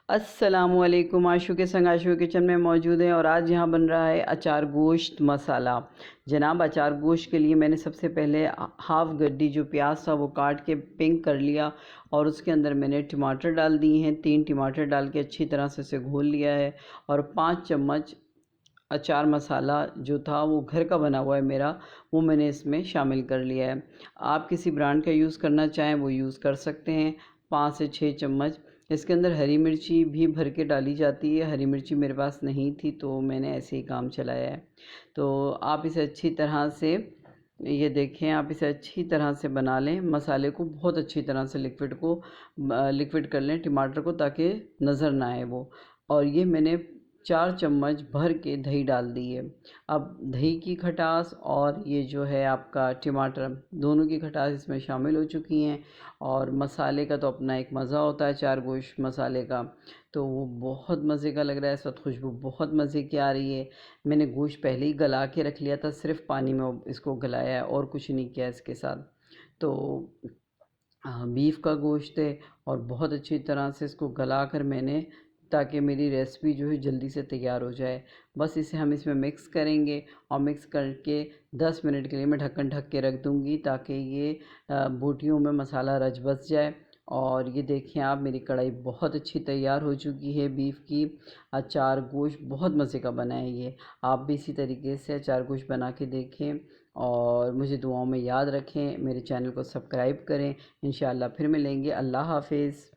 अस्सलामुअलैकुम। आशू के संग आशू किचन में मौजूद है और आज यहाँ बन रहा है अचार गोश्त मसाला। जनाब, अचार गोश्त के लिए मैंने सबसे पहले हाफ़ गड्डी जो प्याज था वो काट के पिंक कर लिया और उसके अंदर मैंने टमाटर डाल दिए हैं। 3 टमाटर डाल के अच्छी तरह से इसे घोल लिया है और 5 चम्मच अचार मसाला जो था वो घर का बना हुआ है मेरा, वो मैंने इसमें शामिल कर लिया है। आप किसी ब्रांड का यूज़ करना चाहें वो यूज़ कर सकते हैं। 5 से 6 चम्मच इसके अंदर हरी मिर्ची भी भर के डाली जाती है। हरी मिर्ची मेरे पास नहीं थी तो मैंने ऐसे ही काम चलाया है। तो आप इसे अच्छी तरह से, ये देखें, आप इसे अच्छी तरह से बना लें। मसाले को बहुत अच्छी तरह से लिक्विड कर लें टमाटर को, ताकि नज़र ना आए वो। और ये मैंने 4 चम्मच भर के दही डाल दी है। अब दही की खटास और ये जो है आपका टमाटर, दोनों की खटास इसमें शामिल हो चुकी हैं। और मसाले का तो अपना एक मज़ा होता है अचार गोश्त मसाले का, तो वो बहुत मज़े का लग रहा है। इस वक्त खुशबू बहुत मज़े की आ रही है। मैंने गोश्त पहले ही गला के रख लिया था, सिर्फ पानी में इसको गलाया है और कुछ नहीं किया इसके साथ। तो बीफ का गोश्त है और बहुत अच्छी तरह से इसको गला कर मैंने, ताकि मेरी रेसिपी जो है जल्दी से तैयार हो जाए। बस इसे हम इसमें मिक्स करेंगे और मिक्स करके 10 मिनट के लिए मैं ढक्कन ढक के रख दूँगी, ताकि ये बोटियों में मसाला रच बस जाए। और ये देखें आप, मेरी कढ़ाई बहुत अच्छी तैयार हो चुकी है। बीफ की अचार गोश्त बहुत मज़े का बना है ये। आप भी इसी तरीके से अचार गोश्त बना के देखें और मुझे दुआओं में याद रखें। मेरे चैनल को सब्सक्राइब करें। इंशाअल्लाह फिर मिलेंगे। अल्लाह हाफ़िज़।